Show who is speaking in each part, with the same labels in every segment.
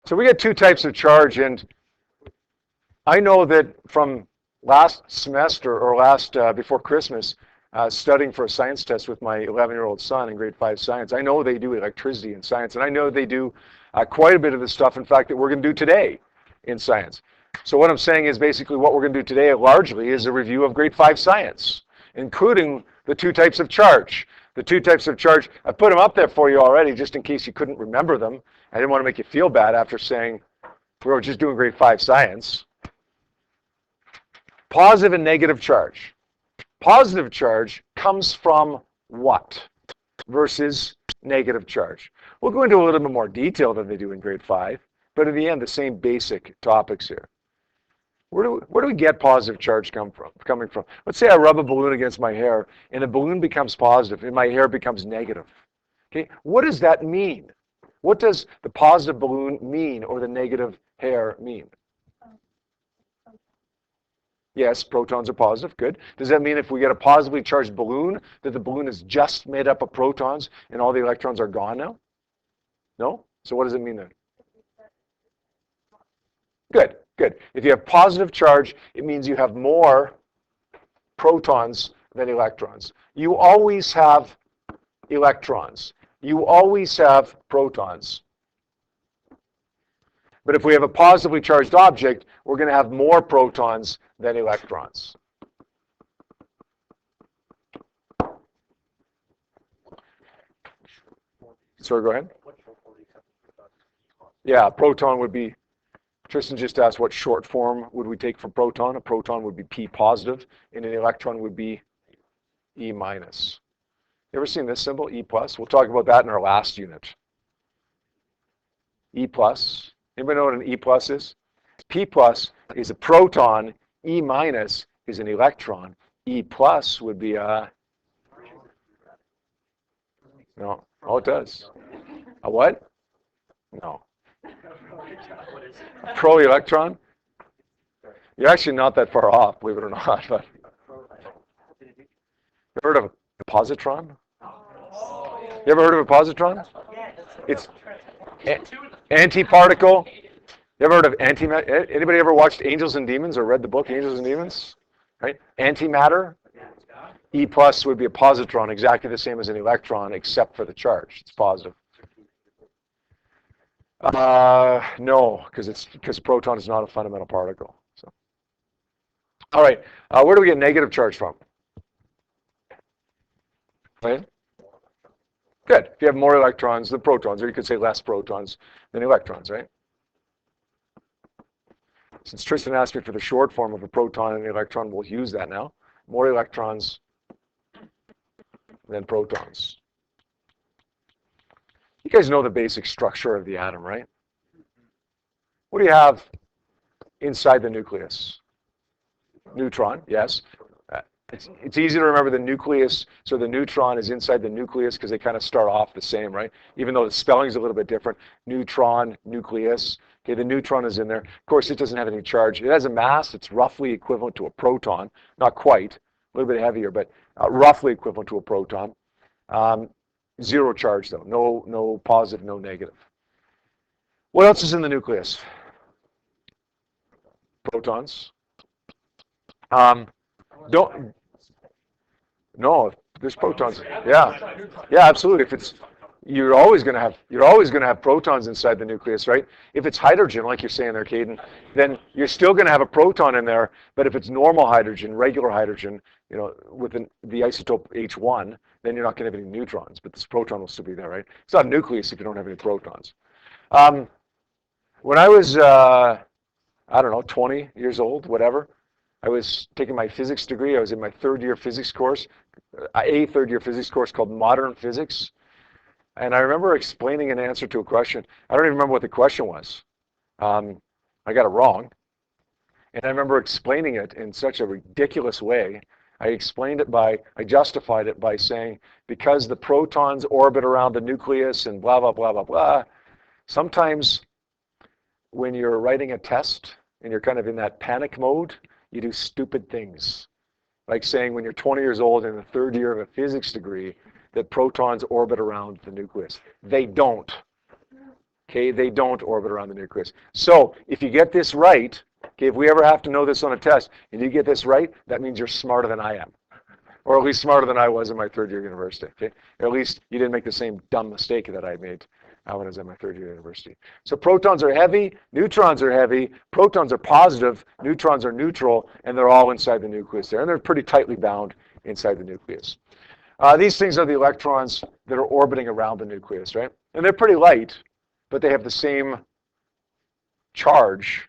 Speaker 1: So we get two types of charge, and I know that from last semester or before Christmas, studying for a science test with my 11-year-old son in grade 5 science, I know they do electricity in science, and I know they do quite a bit of the stuff, in fact, that we're going to do today in science. So what I'm saying is basically what we're going to do today largely is a review of grade 5 science, including the two types of charge. The two types of charge, I put them up there for you already just in case you couldn't remember them. I didn't want to make you feel bad after saying we were just doing grade 5 science. Positive and negative charge. Positive charge comes from what versus negative charge? We'll go into a little bit more detail than they do in grade 5, but in the end, the same basic topics here. Where do we get positive charge coming from? Let's say I rub a balloon against my hair, and the balloon becomes positive, and my hair becomes negative. Okay, what does that mean? What does the positive balloon mean, or the negative hair mean? Yes, protons are positive, good. Does that mean if we get a positively charged balloon, that the balloon is just made up of protons and all the electrons are gone now? No? So what does it mean then? Good, good. If you have positive charge, it means you have more protons than electrons. You always have electrons. You always have protons. But if we have a positively charged object, we're going to have more protons than electrons. Sorry, go ahead. Yeah, proton would be, Tristan just asked what short form would we take for proton. A proton would be P positive, and an electron would be E minus. You ever seen this symbol, E plus? We'll talk about that in our last unit. E plus. Anybody know what an E plus is? P plus is a proton. E minus is an electron. E plus would be a... No. Oh, it does. A what? No. A pro-electron? You're actually not that far off, believe it or not. But you ever heard of a positron? You ever heard of a positron? It's antiparticle. You ever heard of antimatter? Anybody ever watched Angels and Demons or read the book Angels and Demons? Right? Antimatter. E plus would be a positron, exactly the same as an electron, except for the charge. It's positive. No, because proton is not a fundamental particle. So, all right, where do we get negative charge from? Right? Good. If you have more electrons than protons, or you could say less protons than electrons, right? Since Tristan asked me for the short form of a proton and an electron, we'll use that now. More electrons than protons. You guys know the basic structure of the atom, right? What do you have inside the nucleus? Neutron, yes. It's easy to remember the nucleus, so the neutron is inside the nucleus because they kind of start off the same, right? Even though the spelling is a little bit different. Neutron, nucleus. Okay, the neutron is in there. Of course, it doesn't have any charge. It has a mass. It's roughly equivalent to a proton. Not quite, a little bit heavier, but roughly equivalent to a proton. Zero charge, though. No positive, no negative. What else is in the nucleus? Protons. No, there's protons. Yeah, absolutely. If it's you're always going to have protons inside the nucleus, right? If it's hydrogen, like you're saying there, Caden, then you're still going to have a proton in there. But if it's normal hydrogen, regular hydrogen, with the isotope H1, then you're not going to have any neutrons. But this proton will still be there, right? It's not a nucleus if you don't have any protons. When I was, 20 years old, whatever, I was taking my physics degree. I was in my third-year physics course, a third-year physics course called Modern Physics. And I remember explaining an answer to a question. I don't even remember what the question was. I got it wrong. And I remember explaining it in such a ridiculous way. I justified it by saying, because the protons orbit around the nucleus and blah, blah, blah, blah, blah, sometimes when you're writing a test and you're kind of in that panic mode, you do stupid things. Like saying when you're 20 years old in the third year of a physics degree, that protons orbit around the nucleus. They don't. Okay, they don't orbit around the nucleus. So if you get this right, okay, if we ever have to know this on a test, and you get this right, that means you're smarter than I am. Or at least smarter than I was in my third year university. Okay? Or at least you didn't make the same dumb mistake that I made when I was in my third year university. So protons are heavy, neutrons are heavy, protons are positive, neutrons are neutral, and they're all inside the nucleus there. And they're pretty tightly bound inside the nucleus. These things are the electrons that are orbiting around the nucleus, right? And they're pretty light, but they have the same charge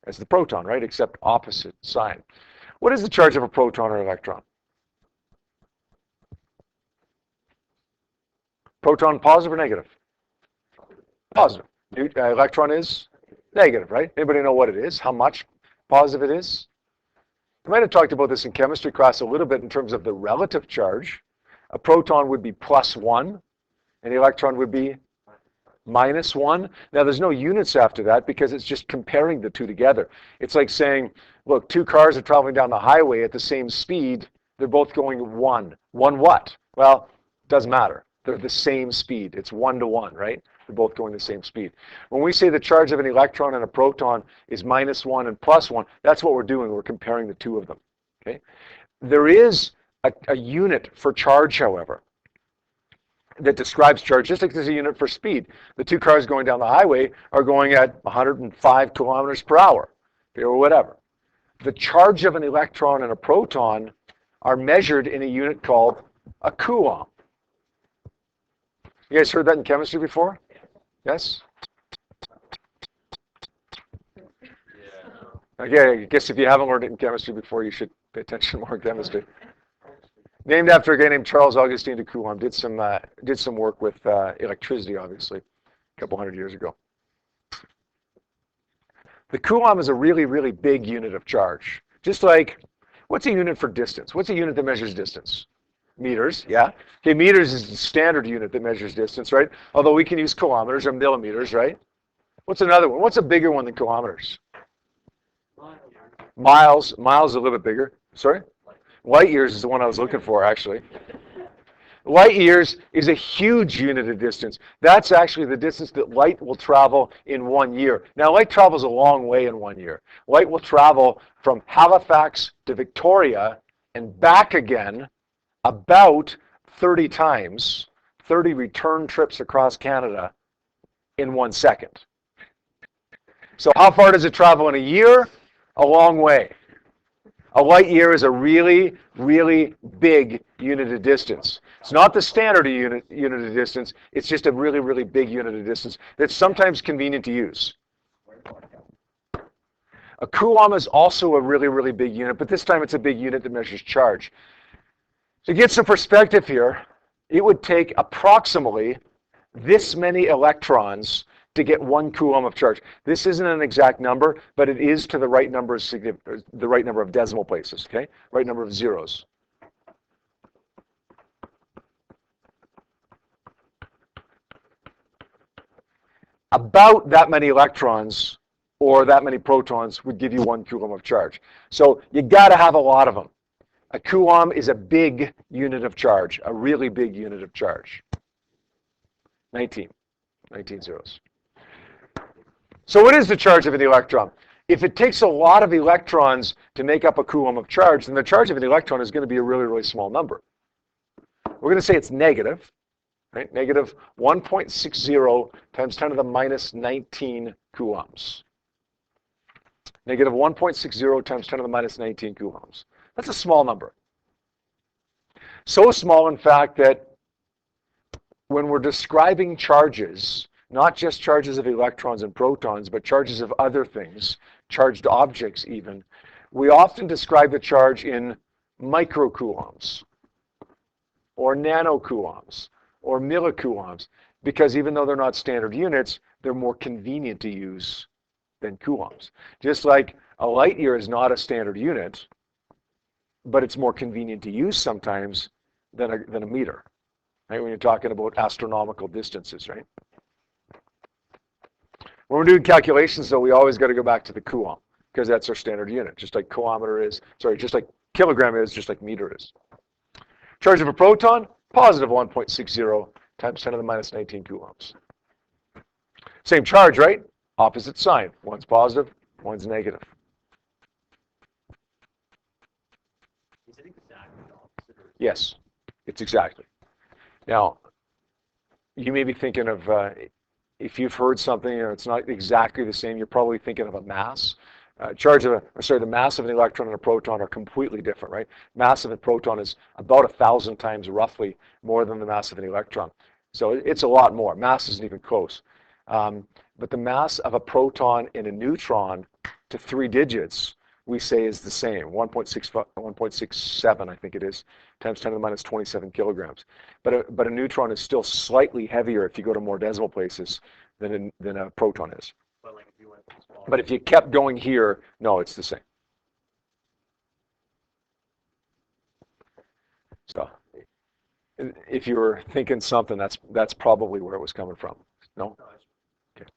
Speaker 1: as the proton, right? Except opposite sign. What is the charge of a proton or electron? Proton positive or negative? Positive. Electron is negative, right? Anybody know what it is? How much positive it is? We might have talked about this in chemistry class a little bit in terms of the relative charge. A proton would be +1, and the electron would be -1. Now, there's no units after that because it's just comparing the two together. It's like saying, look, two cars are traveling down the highway at the same speed. They're both going 1. 1 what? Well, it doesn't matter. They're the same speed. It's 1 to 1, right? They're both going the same speed. When we say the charge of an electron and a proton is -1 and +1, that's what we're doing. We're comparing the two of them. Okay? There is a unit for charge, however, that describes charge, just like there's a unit for speed. The two cars going down the highway are going at 105 kilometers per hour, or whatever. The charge of an electron and a proton are measured in a unit called a coulomb. You guys heard that in chemistry before? Yes? Okay, I guess if you haven't learned it in chemistry before, you should pay attention more in chemistry. Named after a guy named Charles Augustin de Coulomb. Did some work with electricity, obviously, a couple hundred years ago. The coulomb is a really, really big unit of charge. Just like, what's a unit for distance? What's a unit that measures distance? Meters, yeah. Okay, meters is the standard unit that measures distance, right? Although we can use kilometers or millimeters, right? What's another one? What's a bigger one than kilometers? Miles. Miles is a little bit bigger. Sorry? Light years is the one I was looking for, actually. Light years is a huge unit of distance. That's actually the distance that light will travel in 1 year. Now, light travels a long way in 1 year. Light will travel from Halifax to Victoria and back again about 30 times, 30 return trips across Canada in 1 second. So how far does it travel in a year? A long way. A light year is a really, really big unit of distance. It's not the standard unit of distance. It's just a really, really big unit of distance that's sometimes convenient to use. A coulomb is also a really, really big unit, but this time it's a big unit that measures charge. To get some perspective here, it would take approximately this many electrons to get 1 coulomb of charge. This isn't an exact number, but it is to the right number of decimal places, okay? Right number of zeros. About that many electrons or that many protons would give you 1 coulomb of charge. So you got to have a lot of them. A coulomb is a big unit of charge, a really big unit of charge. 19 zeros. So what is the charge of an electron? If it takes a lot of electrons to make up a coulomb of charge, then the charge of an electron is going to be a really, really small number. We're going to say it's negative, right? Negative 1.60 times 10 to the minus 19 coulombs. Negative 1.60 times 10 to the minus 19 coulombs. That's a small number. So small, in fact, that when we're describing charges, not just charges of electrons and protons, but charges of other things, charged objects even, we often describe the charge in microcoulombs or nanocoulombs or millicoulombs, because even though they're not standard units, they're more convenient to use than coulombs. Just like a light year is not a standard unit, but it's more convenient to use sometimes than a meter, right? When you're talking about astronomical distances, right? When we're doing calculations, though, we always got to go back to the coulomb because that's our standard unit, just like just like kilogram is, just like meter is. Charge of a proton, positive 1.60 times 10 to the minus 19 coulombs. Same charge, right? Opposite sign. One's positive, one's negative.
Speaker 2: Is it exactly the opposite? Or
Speaker 1: Yes, it's exactly. Now, you may be thinking of, if you've heard something and it's not exactly the same, you're probably thinking of a mass. The mass of an electron and a proton are completely different, right? Mass of a proton is about 1,000 times roughly more than the mass of an electron. So it's a lot more. Mass isn't even close. But the mass of a proton and a neutron to 3 digits, we say is the same, 1.67, I think it is, times 10 to the minus 27 kilograms. But a neutron is still slightly heavier if you go to more decimal places than a proton is.
Speaker 2: but like if you went from small.
Speaker 1: But if you kept going here, no, it's the same. So if you were thinking something, that's probably where it was coming from. No? Okay.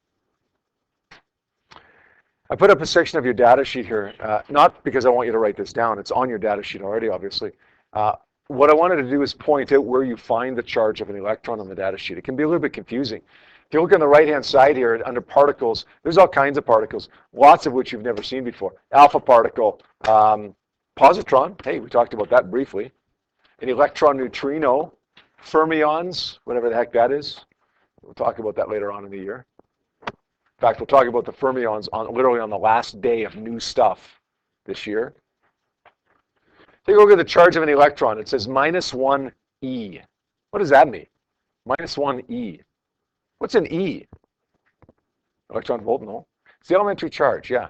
Speaker 1: I put up a section of your data sheet here, not because I want you to write this down. It's on your data sheet already, obviously. What I wanted to do is point out where you find the charge of an electron on the data sheet. It can be a little bit confusing. If you look on the right-hand side here, under particles, there's all kinds of particles, lots of which you've never seen before. Alpha particle, positron, hey, we talked about that briefly. An electron neutrino, fermions, whatever the heck that is. We'll talk about that later on in the year. In fact, we'll talk about the fermions literally on the last day of new stuff this year. Take a look at the charge of an electron. It says minus 1 E. What does that mean? Minus 1 E. What's an E? Electron volt? No. It's the elementary charge, yeah.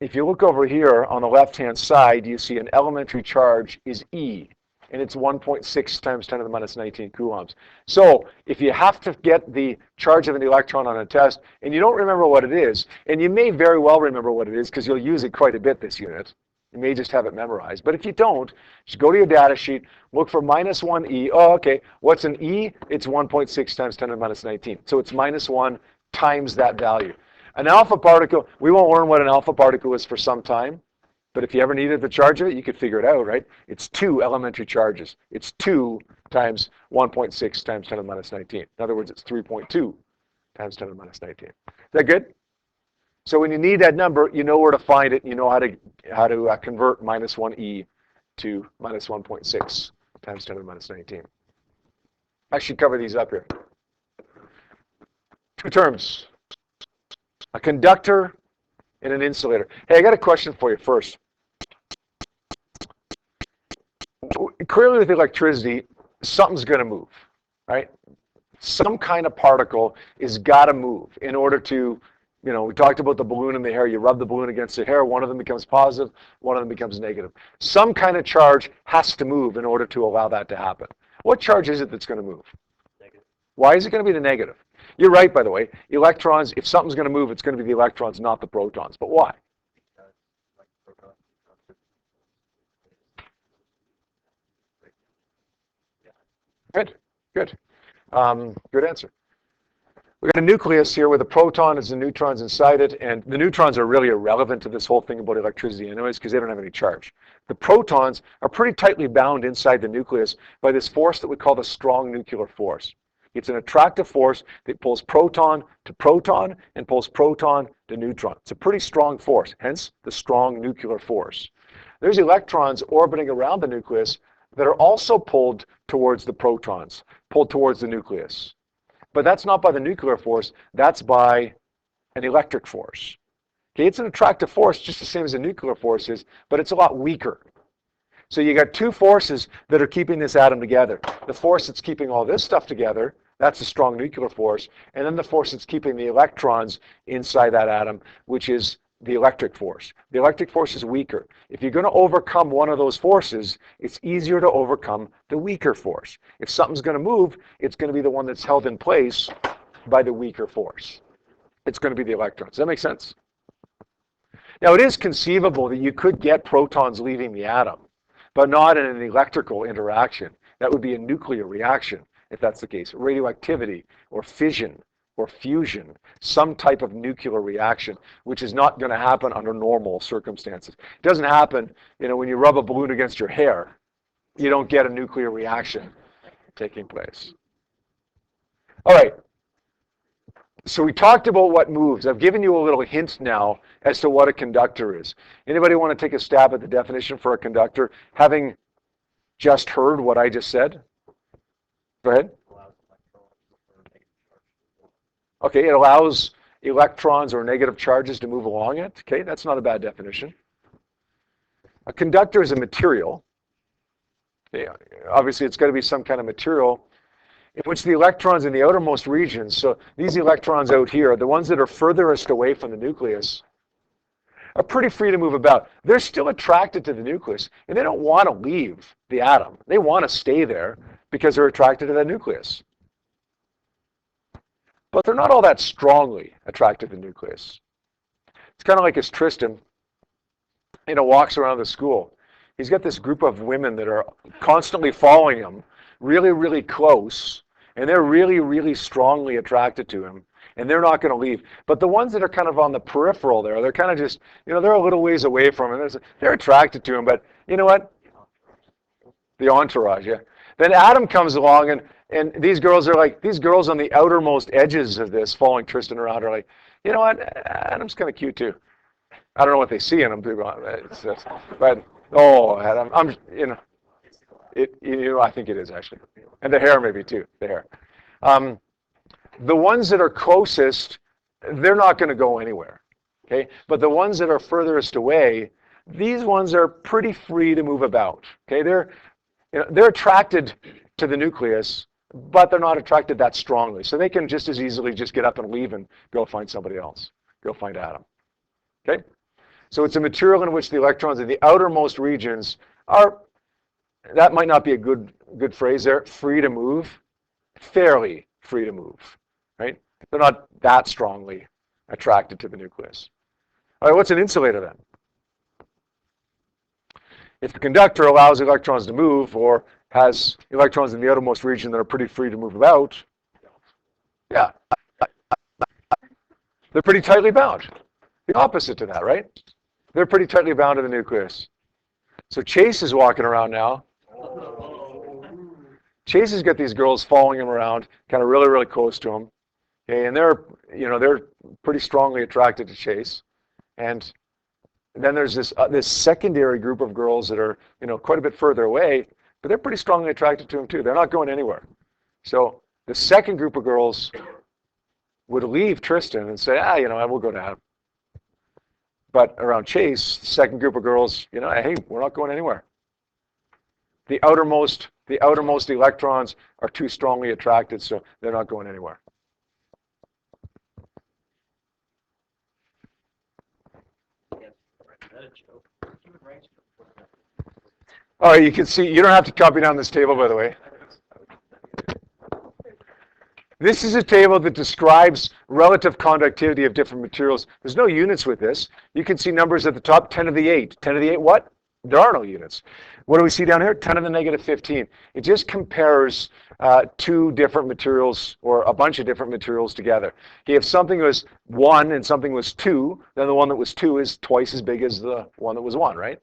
Speaker 1: If you look over here on the left-hand side, you see an elementary charge is E, and it's 1.6 times 10 to the minus 19 coulombs. So if you have to get the charge of an electron on a test, and you don't remember what it is, and you may very well remember what it is because you'll use it quite a bit, this unit. You may just have it memorized. But if you don't, just go to your data sheet, look for minus 1 E. Oh, okay. What's an E? It's 1.6 times 10 to the minus 19. So it's minus 1 times that value. An alpha particle, we won't learn what an alpha particle is for some time. But if you ever needed the charge of it, you could figure it out, right? It's 2 elementary charges. It's 2 times 1.6 times 10 to the minus 19. In other words, it's 3.2 times 10 to the minus 19. Is that good? So when you need that number, you know where to find it. You know how to convert minus 1e to minus 1.6 times 10 to the minus 19. I should cover these up here. 2 terms, a conductor and an insulator. Hey, I got a question for you first. Clearly with electricity, something's going to move, right? Some kind of particle is got to move in order to, you know, we talked about the balloon in the hair. You rub the balloon against the hair. One of them becomes positive. One of them becomes negative. Some kind of charge has to move in order to allow that to happen. What charge is it that's going to move?
Speaker 2: Negative.
Speaker 1: Why is it going to be the negative? You're right, by the way. Electrons, if something's going to move, it's going to be the electrons, not the protons. But why?
Speaker 2: Because like protons.
Speaker 1: Good, good. Good answer. We've got a nucleus here with a proton and the neutrons inside it, and the neutrons are really irrelevant to this whole thing about electricity anyways because they don't have any charge. The protons are pretty tightly bound inside the nucleus by this force that we call the strong nuclear force. It's an attractive force that pulls proton to proton and pulls proton to neutron. It's a pretty strong force, hence the strong nuclear force. There's electrons orbiting around the nucleus that are also pulled towards the protons, pulled towards the nucleus. But that's not by the nuclear force, that's by an electric force. Okay, it's an attractive force just the same as a nuclear force is, but it's a lot weaker. So you got 2 forces that are keeping this atom together. The force that's keeping all this stuff together, that's the strong nuclear force, and then the force that's keeping the electrons inside that atom, which is the electric force. The electric force is weaker. If you're going to overcome one of those forces, it's easier to overcome the weaker force. If something's going to move, it's going to be the one that's held in place by the weaker force. It's going to be the electrons. Does that make sense? Now, it is conceivable that you could get protons leaving the atom, but not in an electrical interaction. That would be a nuclear reaction, if that's the case. Radioactivity or fission or fusion, some type of nuclear reaction, which is not going to happen under normal circumstances. It doesn't happen, you know, when you rub a balloon against your hair, you don't get a nuclear reaction taking place. All right. So we talked about what moves. I've given you a little hint now as to what a conductor is. Anybody want to take a stab at the definition for a conductor, having just heard what I just said? Go ahead. Okay, it allows electrons or negative charges to move along it. Okay, that's not a bad definition. A conductor is a material. Okay, obviously, it's got to be some kind of material in which the electrons in the outermost regions, so these electrons out here, the ones that are furthest away from the nucleus, are pretty free to move about. They're still attracted to the nucleus, and they don't want to leave the atom. They want to stay there because they're attracted to the nucleus. But they're not all that strongly attracted to the nucleus. It's kind of like as Tristan, walks around the school. He's got this group of women that are constantly following him, really, really close, and they're really, really strongly attracted to him, and they're not going to leave. But the ones that are kind of on the peripheral there, they're kind of just, they're a little ways away from him. They're attracted to him, but you know what? The entourage, yeah. Then Adam comes along, and these girls on the outermost edges of this, following Tristan around, are like, you know what? Adam's kind of cute too. I don't know what they see in him, but Adam, I think it is actually, and the hair maybe too. The hair. The ones that are closest, they're not going to go anywhere. Okay, but the ones that are furthest away, these ones are pretty free to move about. Okay, they're attracted to the nucleus, but they're not attracted that strongly. So they can just as easily just get up and leave and go find somebody else. Go find Adam. Okay? So it's a material in which the electrons in the outermost regions are, that might not be a good phrase there, free to move, fairly free to move, right? They're not that strongly attracted to the nucleus. All right, what's an insulator then? If a conductor allows electrons to move or has electrons in the outermost region that are pretty free to move about, yeah, they're pretty tightly bound. The opposite to that, right? They're pretty tightly bound to the nucleus. So Chase is walking around now. Chase has got these girls following him around, kind of really, really close to him. Okay, and they're pretty strongly attracted to Chase. And then there's this secondary group of girls that are, quite a bit further away, but they're pretty strongly attracted to him too. They're not going anywhere. So the second group of girls would leave Tristan and say, I will go to Adam. But around Chase, the second group of girls, hey, we're not going anywhere. The outermost electrons are too strongly attracted, so they're not going anywhere. Oh, you can see, you don't have to copy down this table, by the way. This is a table that describes relative conductivity of different materials. There's no units with this. You can see numbers at the top, 10 to the 8. 10 to the 8 what? There are no units. What do we see down here? 10 to the negative 15. It just compares two different materials or a bunch of different materials together. Okay, if something was 1 and something was 2, then the one that was 2 is twice as big as the one that was 1, right?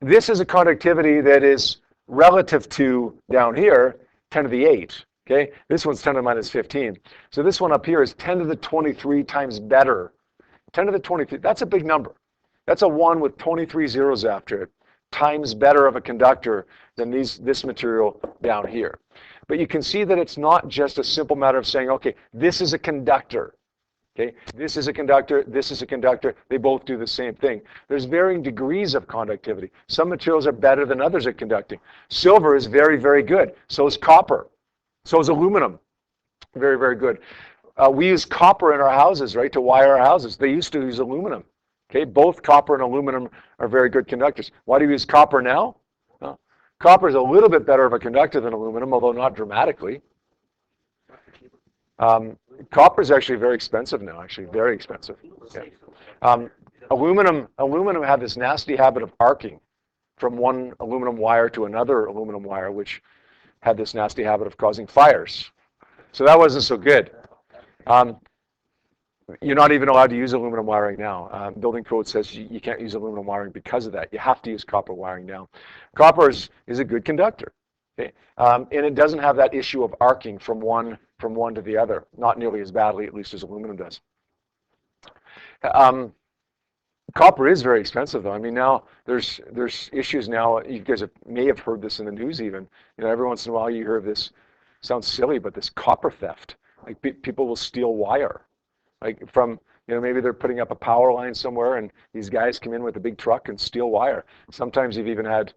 Speaker 1: This is a conductivity that is relative to, down here, 10 to the 8. Okay, this one's 10 to the minus 15. So this one up here is 10 to the 23 times better. 10 to the 23, that's a big number. That's a 1 with 23 zeros after it, times better of a conductor than this material down here. But you can see that it's not just a simple matter of saying, okay, this is a conductor. Okay, this is a conductor, this is a conductor. They both do the same thing. There's varying degrees of conductivity. Some materials are better than others at conducting. Silver is very, very good. So is copper. So is aluminum. Very, very good. We use copper in our houses, right, to wire our houses. They used to use aluminum. Okay, both copper and aluminum are very good conductors. Why do you use copper now? Well, copper is a little bit better of a conductor than aluminum, although not dramatically. Copper is actually very expensive now, actually, very expensive. Yeah. Aluminum had this nasty habit of arcing from one aluminum wire to another aluminum wire, which had this nasty habit of causing fires. So that wasn't so good. You're not even allowed to use aluminum wiring now. Building code says you can't use aluminum wiring because of that. You have to use copper wiring now. Copper is a good conductor. Okay? And it doesn't have that issue of arcing from one to the other, not nearly as badly, at least as aluminum does. Copper is very expensive, though. I mean, now there's issues now. You guys may have heard this in the news, even. Every once in a while you hear this. Sounds silly, but this copper theft. Like people will steal wire, like from maybe they're putting up a power line somewhere, and these guys come in with a big truck and steal wire. Sometimes you've even had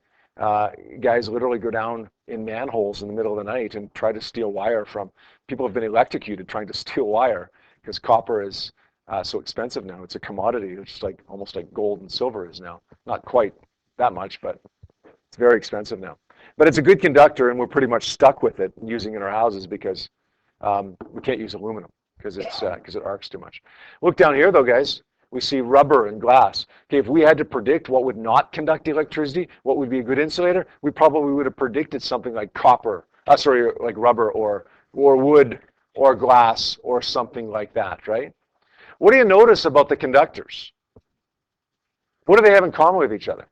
Speaker 1: guys literally go down in manholes in the middle of the night and try to steal wire from. People have been electrocuted trying to steal wire because copper is so expensive now. It's a commodity. It's just like almost like gold and silver is now. Not quite that much, but it's very expensive now. But it's a good conductor, and we're pretty much stuck with it using it in our houses because we can't use aluminum because it arcs too much. Look down here, though, guys. We see rubber and glass. Okay, if we had to predict what would not conduct electricity, what would be a good insulator, we probably would have predicted something like like rubber or wood or glass or something like that, right? What do you notice about the conductors? What do they have in common with each other?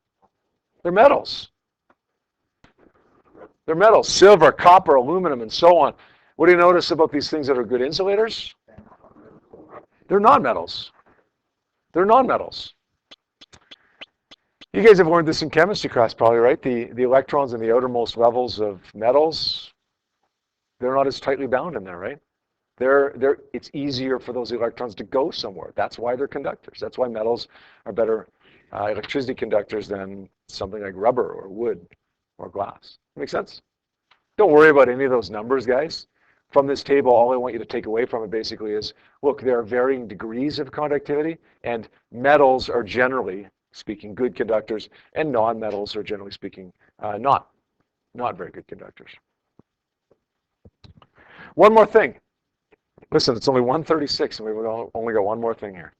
Speaker 1: They're metals. They're metals, silver, copper, aluminum, and so on. What do you notice about these things that are good insulators? They're non-metals. They're non-metals. You guys have learned this in chemistry class probably, right? The electrons in the outermost levels of metals, they're not as tightly bound in there, right? It's easier for those electrons to go somewhere. That's why they're conductors. That's why metals are better electricity conductors than something like rubber or wood or glass. Make sense? Don't worry about any of those numbers, guys. From this table, all I want you to take away from it basically is, look, there are varying degrees of conductivity, and metals are generally speaking good conductors, and non-metals are generally speaking not very good conductors. One more thing. Listen, it's only 1:36, and we've only got one more thing here.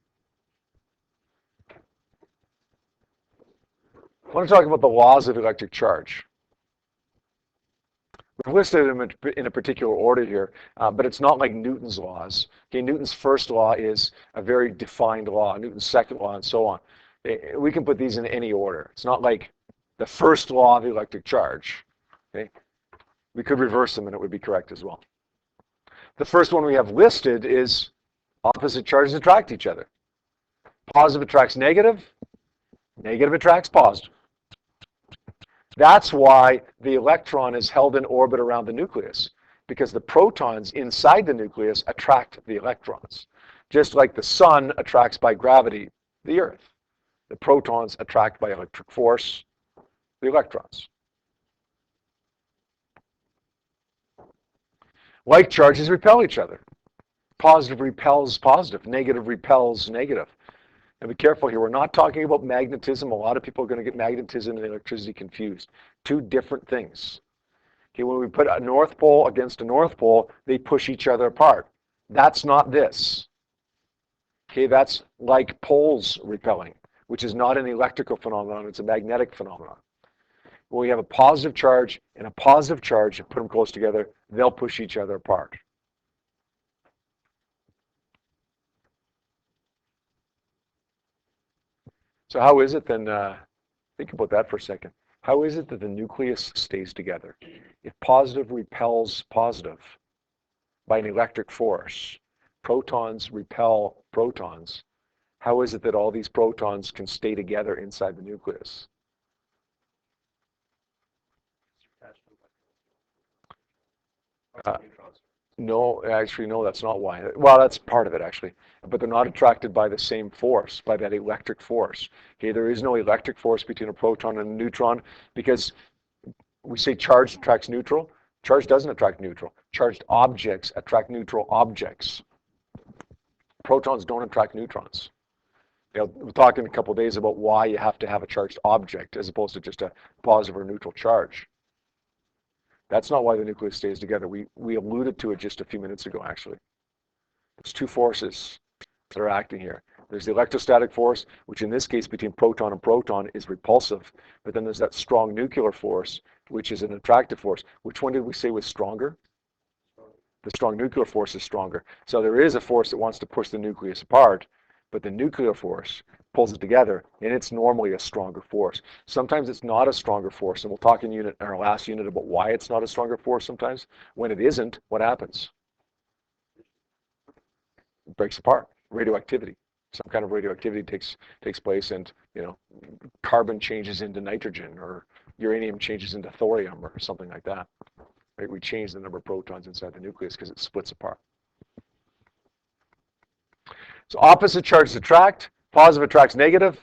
Speaker 1: I want to talk about the laws of electric charge. We've listed them in a particular order here, but it's not like Newton's laws. Okay, Newton's first law is a very defined law, Newton's second law, and so on. We can put these in any order. It's not like the first law of electric charge. Okay? We could reverse them and it would be correct as well. The first one we have listed is opposite charges attract each other. Positive attracts negative, negative attracts positive. That's why the electron is held in orbit around the nucleus, because the protons inside the nucleus attract the electrons. Just like the sun attracts by gravity the Earth. The protons attract by electric force the electrons. Like charges repel each other. Positive repels positive, negative repels negative. And be careful here, we're not talking about magnetism. A lot of people are going to get magnetism and electricity confused. Two different things. Okay, when we put a north pole against a north pole, they push each other apart. That's not this. Okay, that's like poles repelling, which is not an electrical phenomenon, it's a magnetic phenomenon. When we have a positive charge and a positive charge, put them close together, they'll push each other apart. So how is it then, think about that for a second. How is it that the nucleus stays together? If positive repels positive by an electric force, protons repel protons, how is it that all these protons can stay together inside the nucleus? No, actually, no, that's not why. Well, that's part of it, actually. But they're not attracted by the same force, by that electric force. Okay, there is no electric force between a proton and a neutron because we say charge attracts neutral. Charge doesn't attract neutral. Charged objects attract neutral objects. Protons don't attract neutrons. We'll talk in a couple of days about why you have to have a charged object as opposed to just a positive or neutral charge. That's not why the nucleus stays together. We alluded to it just a few minutes ago, actually. There's two forces that are acting here. There's the electrostatic force, which in this case between proton and proton is repulsive. But then there's that strong nuclear force, which is an attractive force. Which one did we say was stronger? The strong nuclear force is stronger. So there is a force that wants to push the nucleus apart, but the nuclear force pulls it together, and it's normally a stronger force. Sometimes it's not a stronger force, and we'll talk in our last unit about why it's not a stronger force sometimes. When it isn't, what happens? It breaks apart. Radioactivity. Some kind of radioactivity takes place, and carbon changes into nitrogen, or uranium changes into thorium, or something like that. Right? We change the number of protons inside the nucleus because it splits apart. So opposite charges attract, positive attracts negative,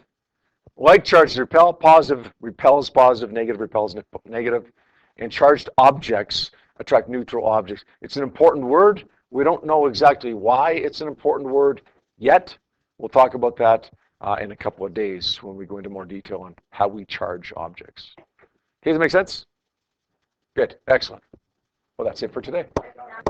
Speaker 1: like charges repel, positive repels positive, negative repels negative, and charged objects attract neutral objects. It's an important word. We don't know exactly why it's an important word yet. We'll talk about that in a couple of days when we go into more detail on how we charge objects. Okay, does that make sense? Good, excellent. Well, that's it for today.